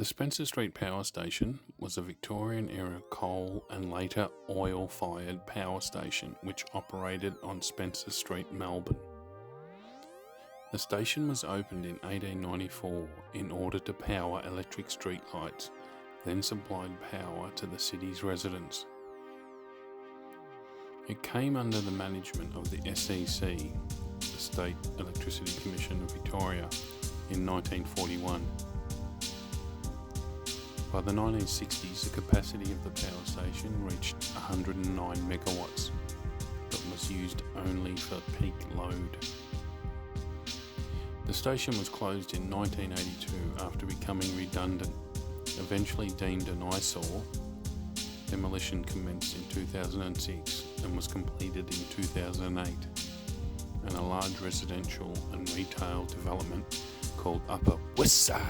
The Spencer Street Power Station was a Victorian-era coal and later oil-fired power station which operated on Spencer Street, Melbourne. The station was opened in 1894 in order to power electric streetlights, then supplied power to the city's residents. It came under the management of the SEC, the State Electricity Commission of Victoria, in 1941. By the 1960s, the capacity of the power station reached 109 megawatts, but was used only for peak load. The station was closed in 1982 after becoming redundant. Eventually deemed an eyesore, demolition commenced in 2006 and was completed in 2008, and a large residential and retail development called Upper West Side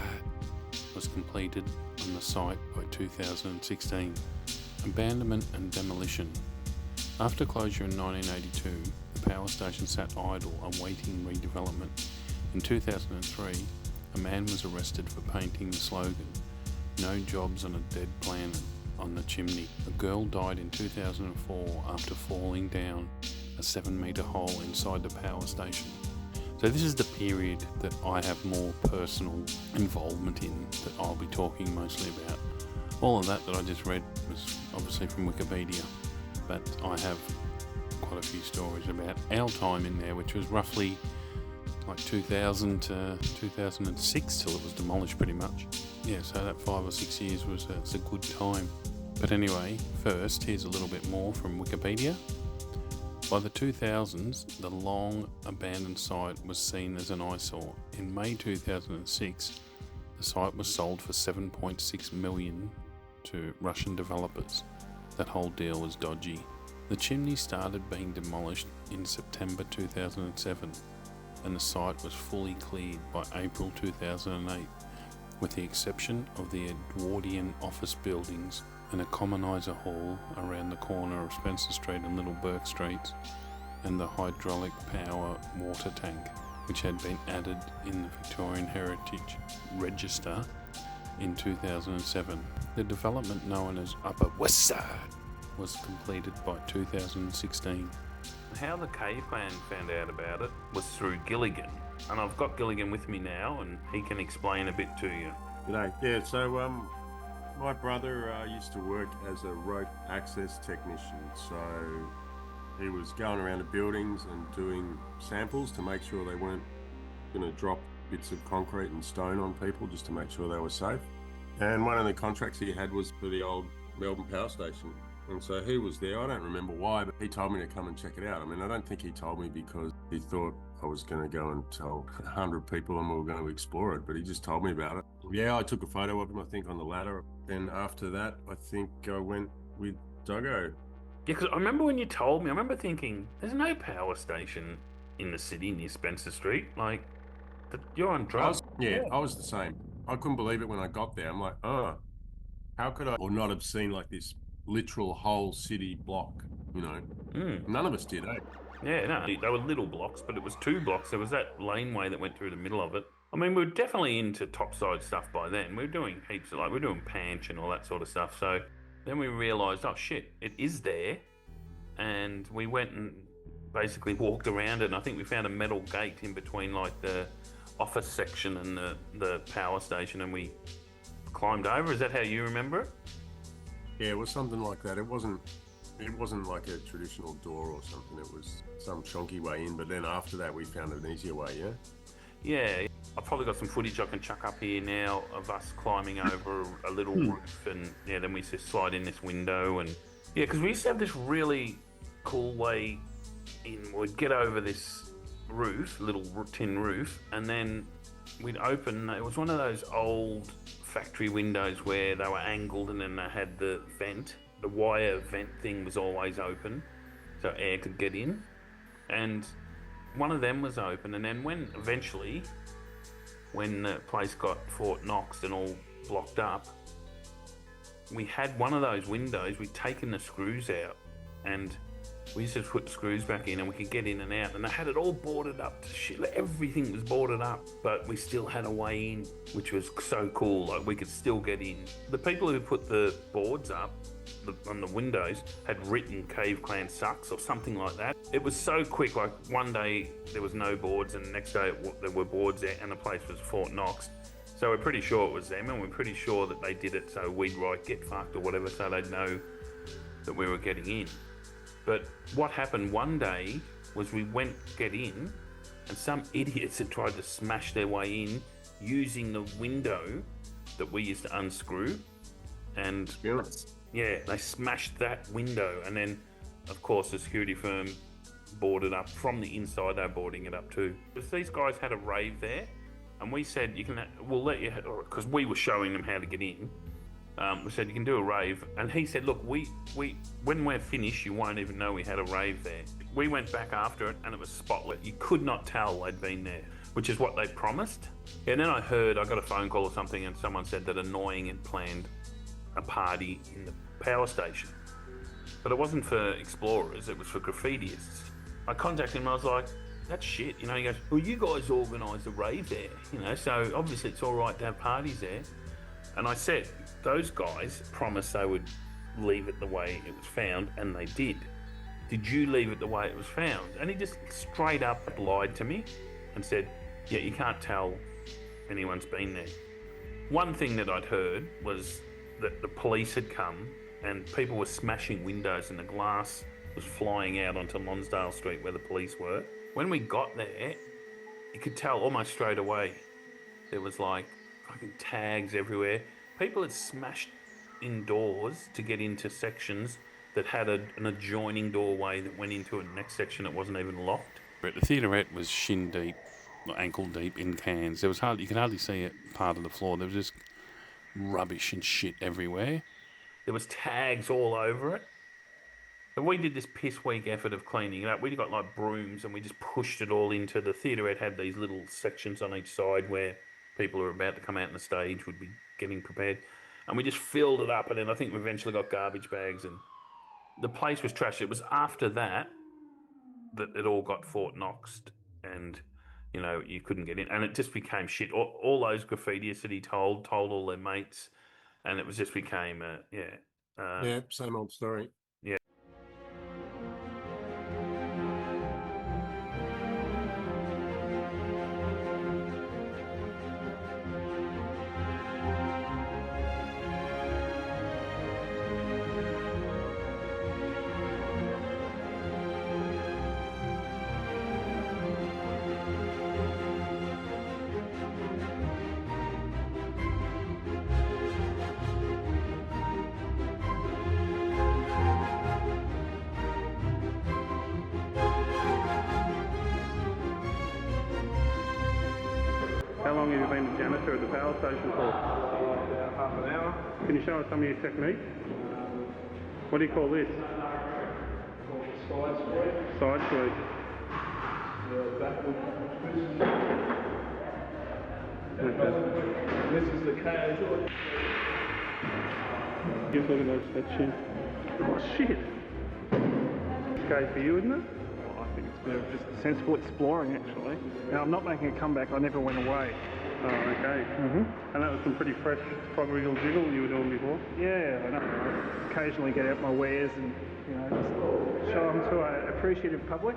was completed on the site by 2016. Abandonment and demolition. After closure in 1982, the power station sat idle awaiting redevelopment. In 2003, a man was arrested for painting the slogan, "No jobs on a dead planet," on the chimney. A girl died in 2004 after falling down a 7-metre hole inside the power station. So this is the period that I have more personal involvement in, that I'll be talking mostly about. All of that I just read was obviously from Wikipedia, but I have quite a few stories about our time in there, which was roughly like 2000 to 2006 till it was demolished pretty much. Yeah, so that 5 or 6 years was a good time. But anyway, first, here's a little bit more from Wikipedia. By the 2000s, the long abandoned site was seen as an eyesore. In May 2006, the site was sold for $7.6 million to Russian developers. That whole deal was dodgy. The chimney started being demolished in September 2007, and the site was fully cleared by April 2008, with the exception of the Edwardian office buildings and a commoniser hall around the corner of Spencer Street and Little Burke Streets, and the hydraulic power water tank, which had been added in the Victorian Heritage Register in 2007. The development known as Upper West Side was completed by 2016. How the Caveman found out about it was through Gilligan, and I've got Gilligan with me now, and he can explain a bit to you. G'day. Yeah, so my brother used to work as a rope access technician, so he was going around the buildings and doing samples to make sure they weren't going to drop bits of concrete and stone on people, just to make sure they were safe. And one of the contracts he had was for the old Melbourne Power Station. And so he was there. I don't remember why, but he told me to come and check it out. I mean, I don't think he told me because he thought I was going to go and tell 100 people and we were going to explore it, but he just told me about it. Yeah, I took a photo of him, I think, on the ladder. Then after that, I think I went with Doggo. Yeah, because I remember when you told me, I remember thinking, there's no power station in the city near Spencer Street. Like, you're on drugs. I was the same. I couldn't believe it when I got there. I'm like, how could I or not have seen like this literal whole city block, you know? None of us did, eh? Yeah, no, they were little blocks, but it was 2 blocks. There was that laneway that went through the middle of it. I mean, we were definitely into Topside stuff by then. We were doing heaps of, we were doing Panch and all that sort of stuff. So then we realised, oh shit, it is there. And we went and basically walked around it, and I think we found a metal gate in between like the office section and the power station, and we climbed over. Is that how you remember it? Yeah, it was something like that. It wasn't like a traditional door or something. It was some chonky way in, but then after that we found an easier way, yeah? Yeah, I've probably got some footage I can chuck up here now of us climbing over a little roof, and yeah, then we just slide in this window, and yeah, because we used to have this really cool way in. We'd get over this roof, little tin roof, and then we'd open. It was one of those old factory windows where they were angled, and then they had the vent. The wire vent thing was always open, so air could get in, and one of them was open. And then when the place got Fort Knox and all blocked up, we had one of those windows. We'd taken the screws out, and We used to put screws back in and we could get in and out, and they had it all boarded up to shit. Everything was boarded up, but we still had a way in, which was so cool. Like, we could still get in. The people who put the boards up on the windows had written Cave Clan sucks or something like that. It was so quick. Like, one day there was no boards, and the next day there were boards there, and the place was Fort Knox. So we're pretty sure it was them, and we're pretty sure that they did it so we'd write get fucked or whatever, so they'd know that we were getting in. But what happened one day was we went get in, and some idiots had tried to smash their way in using the window that we used to unscrew. And yeah, they smashed that window, and then of course the security firm boarded up from the inside. They're boarding it up too. Because these guys had a rave there, and we said we'll let you, because we were showing them how to get in. We said you can do a rave, and he said, look, we when we're finished, you won't even know we had a rave there. We went back after it, and it was spotless. You could not tell they'd been there, which is what they promised. And then I got a phone call or something, and someone said that Annoying had planned a party in the power station, but it wasn't for explorers, it was for graffitiists. I contacted him and I was like, that's shit, you know. He goes, well, you guys organised a rave there, you know, so obviously it's all right to have parties there. And I said, those guys promised they would leave it the way it was found, and they did. Did you leave it the way it was found? And he just straight up lied to me and said, yeah, you can't tell anyone's been there. One thing that I'd heard was that the police had come and people were smashing windows and the glass was flying out onto Lonsdale Street where the police were. When we got there, you could tell almost straight away. There was like fucking tags everywhere. People had smashed indoors to get into sections that had an adjoining doorway that went into a next section that wasn't even locked. The theaterette was shin deep, ankle deep in cans. There was you could hardly see it part of the floor. There was just rubbish and shit everywhere. There was tags all over it. And we did this piss weak effort of cleaning it up. We got like brooms and we just pushed it all into the theaterette. Had these little sections on each side where people who were about to come out on the stage would be getting prepared. And we just filled it up, and then I think we eventually got garbage bags, and the place was trashed. It was after that it all got Fort Knoxed, and you know, you couldn't get in, and it just became shit. All those graffitiists that he told all their mates, and it was just became same old story. Yeah. How long have you been a janitor at the power station for? About half an hour. Can you show us some of your technique? What do you call this? Side sweep. Side sweep. Backward twist. Okay. This is the cage. Just look at that shin. Oh shit! Okay for you, isn't it? I think it's a bit of just sensible exploring, actually. Now, I'm not making a comeback. I never went away. Oh, okay. And that was some pretty fresh frog wriggle jiggle you were doing before? Yeah, I know. I occasionally get out my wares and, you know, just show them to an appreciative public.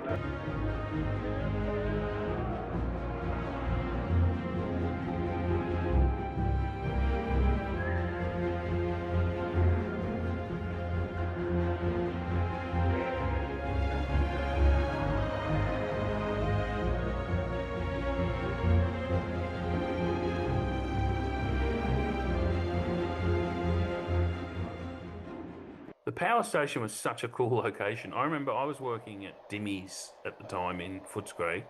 The power station was such a cool location. I remember I was working at Dimmy's at the time in Footscray,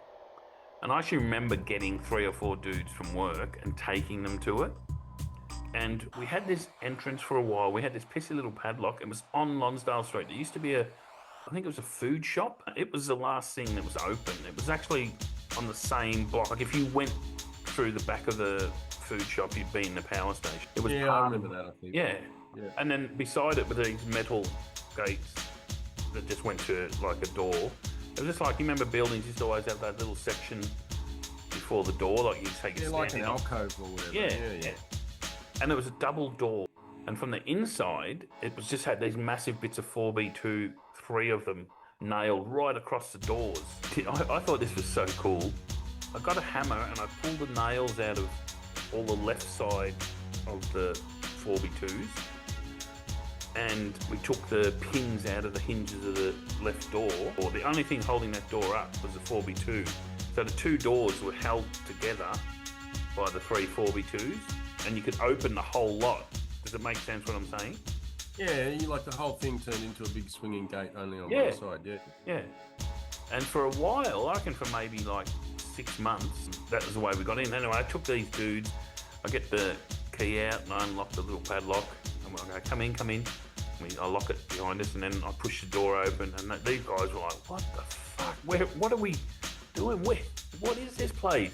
and I actually remember getting 3 or 4 dudes from work and taking them to it. And we had this entrance for a while. We had this pissy little padlock. It was on Lonsdale Street. There used to be I think it was a food shop. It was the last thing that was open. It was actually on the same block. Like if you went through the back of the food shop, you'd be in the power station. It was I remember that, I think. Yeah. And then beside it were these metal gates that just went to like a door. It was just like, you remember buildings used to always have that little section before the door, like you take your like an standing on. alcove or whatever. Yeah. And it was a double door. And from the inside, it was just had these massive bits of 4x2, 3 of them nailed right across the doors. I thought this was so cool. I got a hammer and I pulled the nails out of all the left side of the 4x2s. And we took the pins out of the hinges of the left door. Or the only thing holding that door up was the 4x2. So the 2 doors were held together by the 3 4x2s, and you could open the whole lot. Does it make sense what I'm saying? Yeah, you like the whole thing turned into a big swinging gate only on one side, Yeah. And for a while, I reckon for maybe like 6 months, that was the way we got in. Anyway, I took these dudes, I get the key out and I unlock the little padlock, and I go, come in. I lock it behind us, and then I push the door open, and these guys were like, what the fuck? What are we doing? What is this place?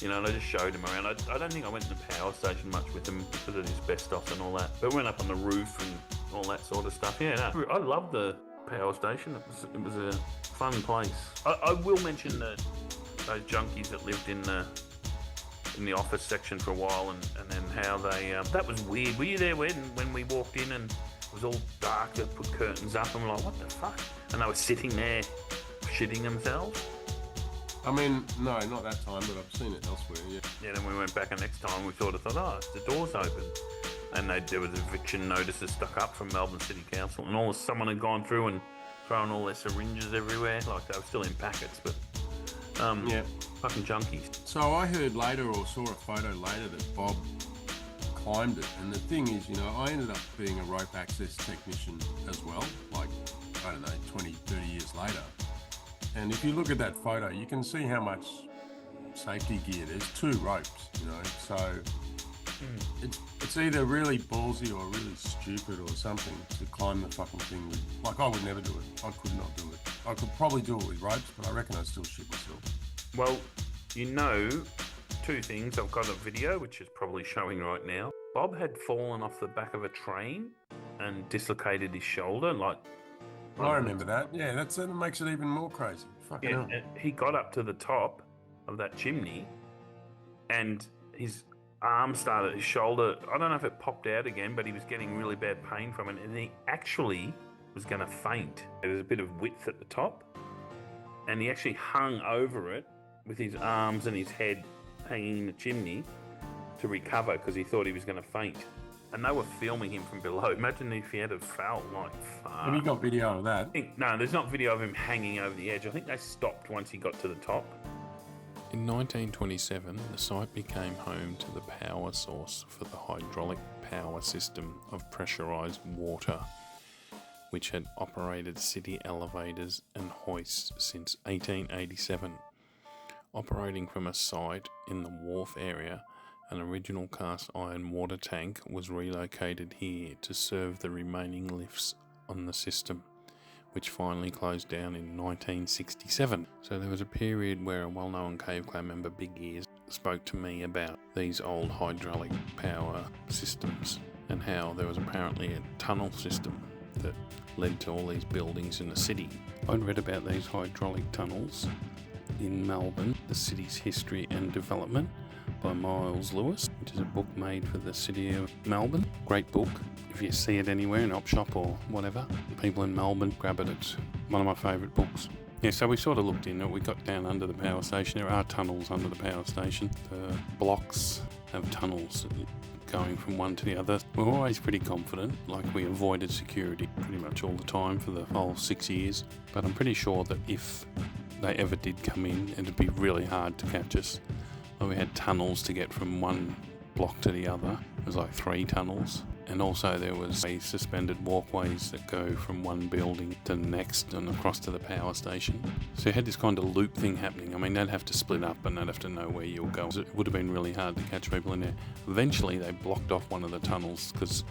You know, and I just showed them around. I don't think I went to the power station much with them because of asbestos and all that. But we went up on the roof and all that sort of stuff. Yeah, no, I loved the power station. It was a fun place. I will mention those junkies that lived in the office section for a while, and then how they that was weird. Were you there when we walked in and it was all dark? They put curtains up and we're like, what the fuck? And they were sitting there shitting themselves. I mean, no, not that time, but I've seen it elsewhere, yeah. Yeah, then we went back, and next time we sort of thought, the door's open. And there was eviction notices stuck up from Melbourne City Council, and someone had gone through and thrown all their syringes everywhere, like they were still in packets, but fucking junkies. So I heard later, or saw a photo later, that Bob climbed it, and the thing is, you know, I ended up being a rope access technician as well, like, I don't know, 20, 30 years later. And if you look at that photo, you can see how much safety gear. There's 2 ropes, you know, so it's either really ballsy or really stupid or something to climb the fucking thing with. Like, I would never do it. I could not do it. I could probably do it with ropes, but I reckon I'd still shit myself. Well, you know, 2 things. I've got a video, which is probably showing right now. Bob had fallen off the back of a train and dislocated his shoulder, like... I remember that. Yeah, that makes it even more crazy. Fucking hell. He got up to the top of that chimney, and his arm started, his shoulder, I don't know if it popped out again, but he was getting really bad pain from it, and he actually was going to faint. There was a bit of width at the top, and he actually hung over it with his arms and his head hanging in the chimney to recover because he thought he was going to faint. And they were filming him from below. Imagine if he had fell, like, fuck. Have you got video of that? No, there's not video of him hanging over the edge. I think they stopped once he got to the top. In 1927, the site became home to the power source for the hydraulic power system of pressurised water, which had operated city elevators and hoists since 1887. Operating from a site in the wharf area, an original cast iron water tank was relocated here to serve the remaining lifts on the system, which finally closed down in 1967. So there was a period where a well-known Cave Clan member, Big Ears, spoke to me about these old hydraulic power systems and how there was apparently a tunnel system that led to all these buildings in the city. I'd read about these hydraulic tunnels in Melbourne, The City's History and Development, by Miles Lewis, which is a book made for the city of Melbourne. Great book. If you see it anywhere in an op shop or whatever, people in Melbourne, grab it. It's one of my favourite books. Yeah, so we sort of looked in it. We got down under the power station. There are tunnels under the power station. The blocks have tunnels going from one to the other. We're always pretty confident, like we avoided security pretty much all the time for the whole 6 years. But I'm pretty sure that if they ever did come in, it'd be really hard to catch us. We had tunnels to get from one block to the other. It was like 3 tunnels. And also there was suspended walkways that go from one building to the next and across to the power station. So you had this kind of loop thing happening. I mean, they'd have to split up and they'd have to know where you'll go. It would have been really hard to catch people in there. Eventually they blocked off one of the tunnels because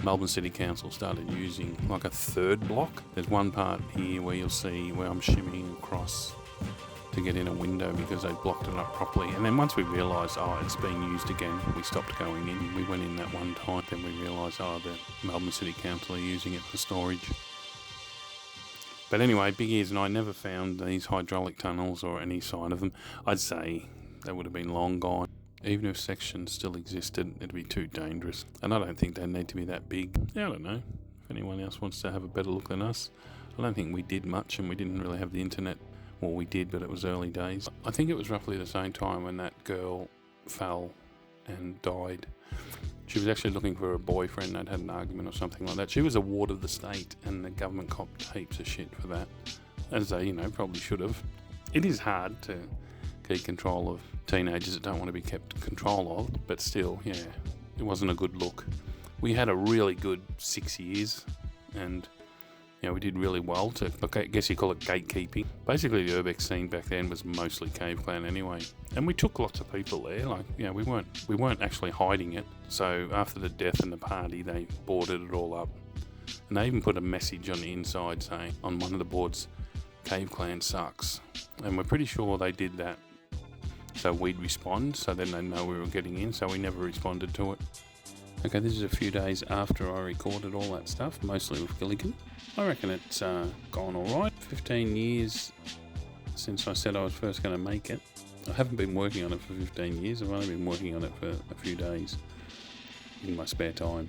Melbourne City Council started using like a 3rd block. There's one part here where you'll see where I'm shimmying across to get in a window because they blocked it up properly. And then once we realised, it's being used again, we stopped going in. We went in that one time, then we realised, the Melbourne City Council are using it for storage. But anyway, Big Ears and I never found these hydraulic tunnels or any sign of them. I'd say they would have been long gone. Even if sections still existed, it'd be too dangerous. And I don't think they need to be that big. Yeah, I don't know. If anyone else wants to have a better look than us. I don't think we did much, and we didn't really have the internet. Well, we did, but it was early days. I think it was roughly the same time when that girl fell and died. She was actually looking for a boyfriend. They'd had an argument or something like that. She was a ward of the state, and the government copped heaps of shit for that. As they, probably should have. It is hard to keep control of teenagers that don't want to be kept control of, but still, yeah, it wasn't a good look. We had a really good 6 years, and we did really well to, I guess you call it gatekeeping. Basically, the urbex scene back then was mostly Cave Clan anyway, and we took lots of people there. We weren't actually hiding it. So after the death and the party, they boarded it all up, and they even put a message on the inside saying on one of the boards, "Cave Clan sucks," and we're pretty sure they did that so we'd respond. So then they know we were getting in. So we never responded to it. Okay, this is a few days after I recorded all that stuff, mostly with Gilligan. I reckon it's gone alright. 15 years since I said I was first going to make it. I haven't been working on it for 15 years. I've only been working on it for a few days in my spare time.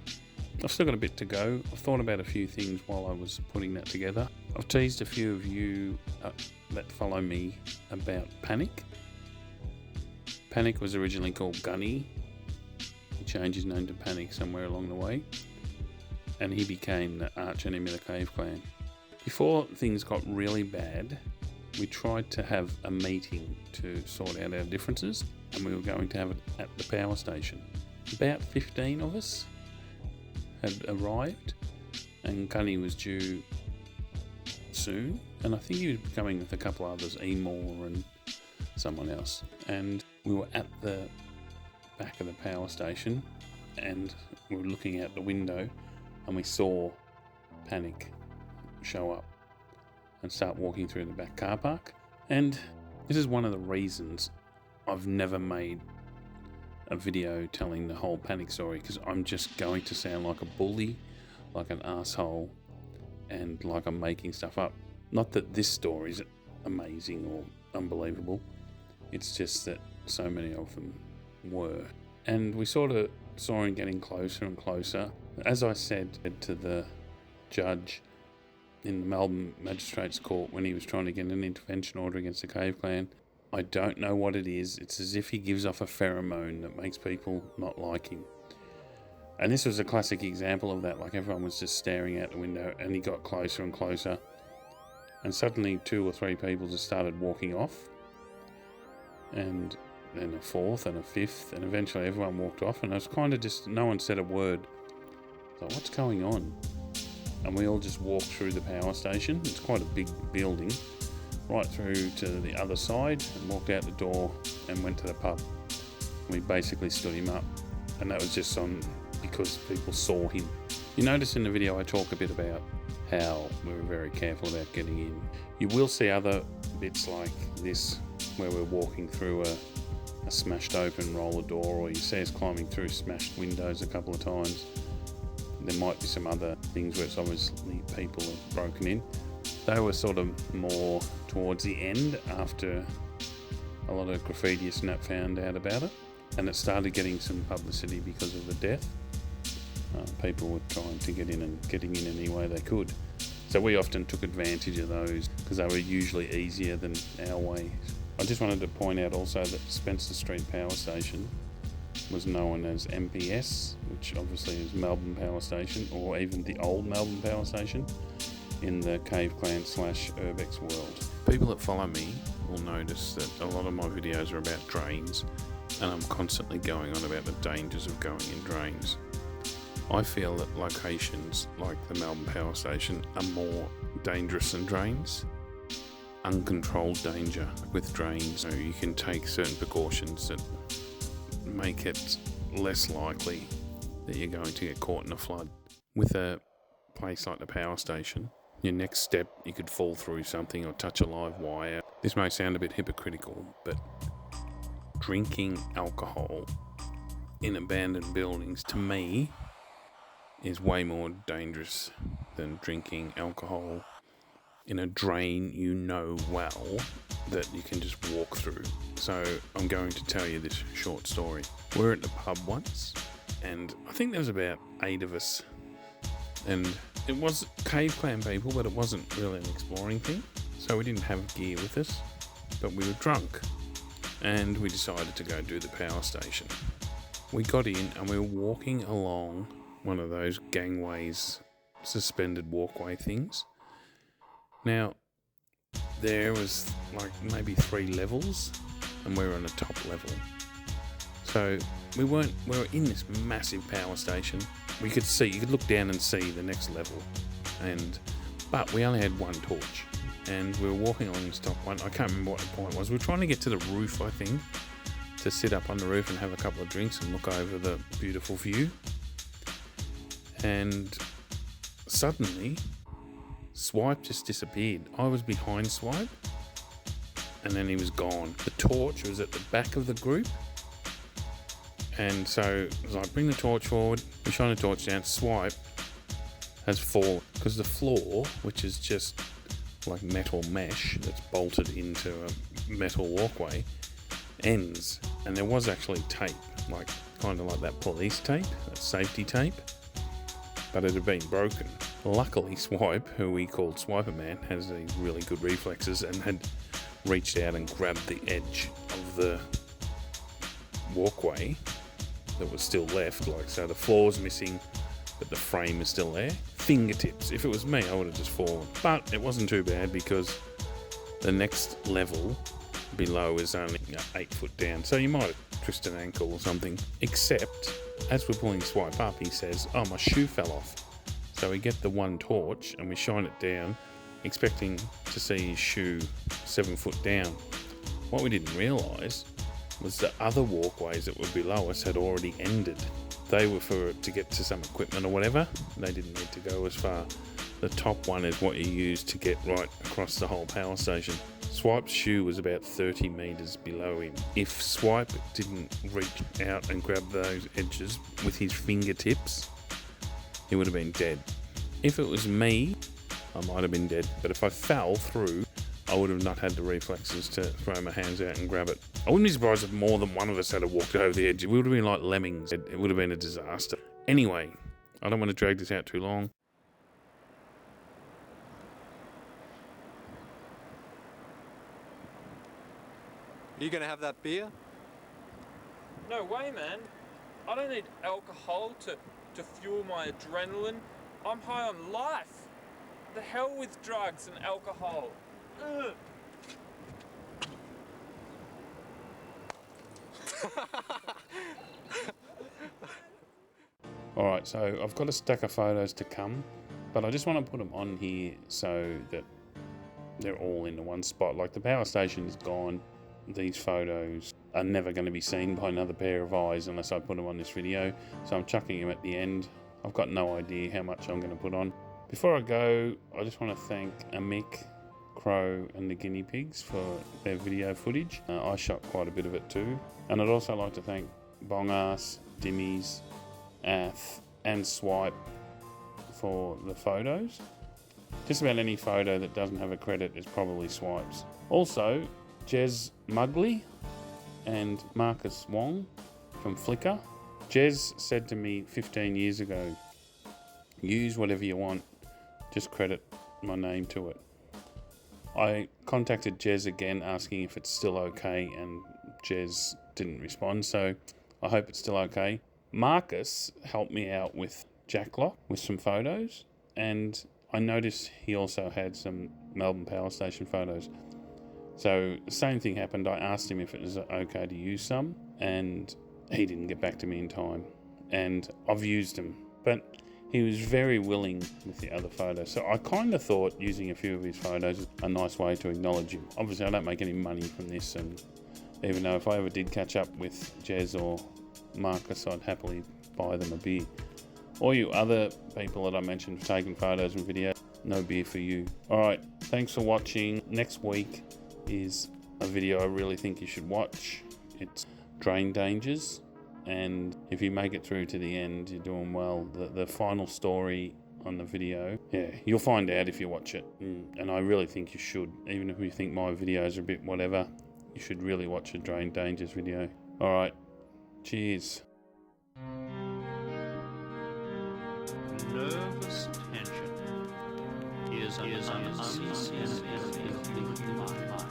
I've still got a bit to go. I've thought about a few things while I was putting that together. I've teased a few of you that follow me about Panic. Panic was originally called Gunny. He changed his name to Panic somewhere along the way, and he became the arch enemy of the Cave Clan. Before things got really bad, we tried to have a meeting to sort out our differences, and we were going to have it at the power station. About 15 of us had arrived, and Gunny was due soon, and I think he was coming with a couple others, Emor and someone else, and we were at the back of the power station, and we were looking out the window, and we saw Panic show up and start walking through the back car park. And this is one of the reasons I've never made a video telling the whole Panic story, because I'm just going to sound like a bully, like an asshole, and like I'm making stuff up. Not that this story is amazing or unbelievable, it's just that so many of them were. And we sort of saw him getting closer and closer. As I said to the judge in the Melbourne Magistrates Court when he was trying to get an intervention order against the Cave Clan, I don't know what it is. It's as if he gives off a pheromone that makes people not like him. And this was a classic example of that. Like, everyone was just staring out the window, and he got closer and closer. And suddenly 2 or 3 people just started walking off. And then a 4th and a 5th, and eventually everyone walked off, and it was kind of just, no one said a word. So what's going on? And we all just walked through the power station. It's quite a big building, right through to the other side, and walked out the door and went to the pub. We basically stood him up, and that was just because people saw him. You notice in the video I talk a bit about how we were very careful about getting in. You will see other bits like this where we're walking through a smashed open roller door, or you see us climbing through smashed windows a couple of times. There might be some other things where it's obviously people have broken in. They were sort of more towards the end, after a lot of graffitiists and that found out about it, and it started getting some publicity because of the death. People were trying to get in and getting in any way they could. So we often took advantage of those because they were usually easier than our way. I just wanted to point out also that Spencer Street Power Station was known as MPS, which obviously is Melbourne Power Station, or even the old Melbourne Power Station in the Cave Clan / Urbex world. People that follow me will notice that a lot of my videos are about drains, and I'm constantly going on about the dangers of going in drains. I feel that locations like the Melbourne Power Station are more dangerous than drains. Uncontrolled danger with drains. So you can take certain precautions that make it less likely that you're going to get caught in a flood. With a place like the power station, your next step, you could fall through something or touch a live wire. This may sound a bit hypocritical, but drinking alcohol in abandoned buildings, to me, is way more dangerous than drinking alcohol in a drain you know well that you can just walk through. So I'm going to tell you this short story. We were at the pub once, and I think there was about 8 of us, and it was cave clan people, but it wasn't really an exploring thing. So we didn't have gear with us, but we were drunk, and we decided to go do the power station. We got in and we were walking along one of those gangways, suspended walkway things. Now, there was like maybe 3 levels, and we were on the top level. So we were in this massive power station. You could look down and see the next level, but we only had one torch, and we were walking along this top one. I can't remember what the point was. We were trying to get to the roof, I think, to sit up on the roof and have a couple of drinks and look over the beautiful view. And suddenly, Swipe just disappeared. I was behind Swipe, and then he was gone. The torch was at the back of the group, and so it was like, bring the torch forward. We shine the torch down. Swipe has fallen because the floor, which is just like metal mesh that's bolted into a metal walkway, ends, and there was actually tape, like kind of like that police tape, that safety tape, but it had been broken. Luckily, Swipe, who we called Swiper Man, has these really good reflexes and had reached out and grabbed the edge of the walkway that was still left, like, so the floor's missing, but the frame is still there. Fingertips. If it was me, I would have just fallen. But it wasn't too bad because the next level below is only 8 foot down, so you might have twisted an ankle or something. Except, as we're pulling Swipe up, he says, oh, my shoe fell off. So we get the one torch and we shine it down, expecting to see his shoe 7 foot down. What we didn't realise was the other walkways that were below us had already ended. They were to get to some equipment or whatever. They didn't need to go as far. The top one is what you use to get right across the whole power station. Swipe's shoe was about 30 metres below him. If Swipe didn't reach out and grab those edges with his fingertips, he would have been dead. If it was me, I might have been dead, but if I fell through, I would have not had the reflexes to throw my hands out and grab it. I wouldn't be surprised if more than one of us had walked over the edge. We would have been like lemmings. It would have been a disaster. Anyway, I don't want to drag this out too long. Are you going to have that beer? No way, man. I don't need alcohol to fuel my adrenaline. I'm high on life. The hell with drugs and alcohol. Ugh. Alright, so I've got a stack of photos to come, but I just want to put them on here so that they're all in the one spot. Like, the power station is gone. These photos are never going to be seen by another pair of eyes unless I put them on this video, so I'm chucking them at the end. I've got no idea how much I'm going to put on. Before I go, I just want to thank Mick, Crow and the guinea pigs for their video footage. I shot quite a bit of it too. And I'd also like to thank Bongass, Dimmies, Ath and Swipe for the photos. Just about any photo that doesn't have a credit is probably Swipe's. Also, Jez Mugley and Marcus Wong from Flickr. Jez said to me 15 years ago, use whatever you want, just credit my name to it. I contacted Jez again asking if it's still okay, and Jez didn't respond, so I hope it's still okay. Marcus helped me out with Jacklock with some photos, and I noticed he also had some Melbourne Power Station photos. So the same thing happened. I asked him if it was okay to use some, and he didn't get back to me in time. And I've used them, but he was very willing with the other photos. So I kind of thought using a few of his photos is a nice way to acknowledge him. Obviously, I don't make any money from this, and even though if I ever did catch up with Jez or Marcus, I'd happily buy them a beer. All you other people that I mentioned for taking photos and videos, no beer for you. Alright, thanks for watching. Next week is a video I really think you should watch. It's Drain Dangers, and if you make it through to the end, you're doing well. The final story on the video. Yeah, you'll find out if you watch it, and I really think you should. Even if you think my videos are a bit whatever, you should really watch a Drain Dangers video. Alright, cheers. Nervous tension is an unseen enemy of the human mind.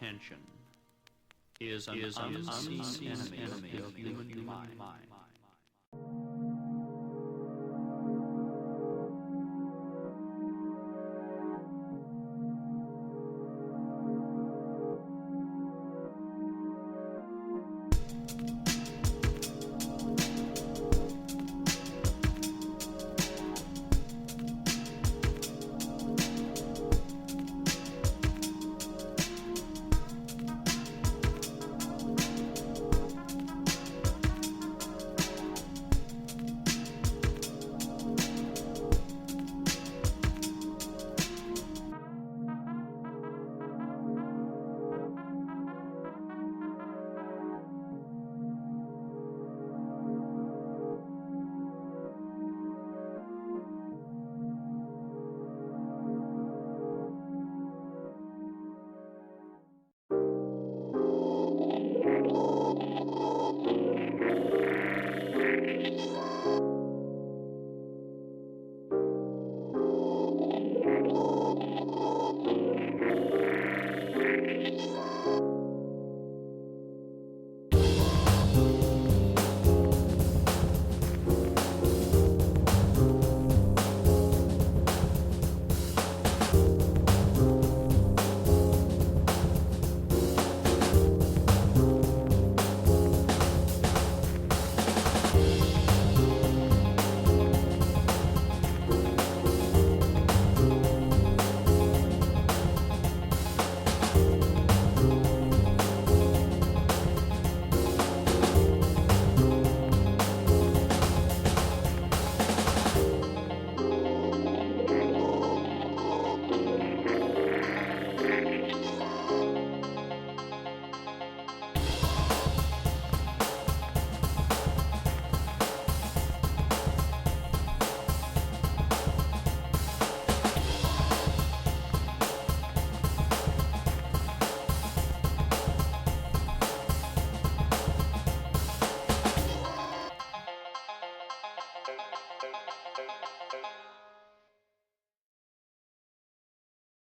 Tension is an unseen enemy of the human mind.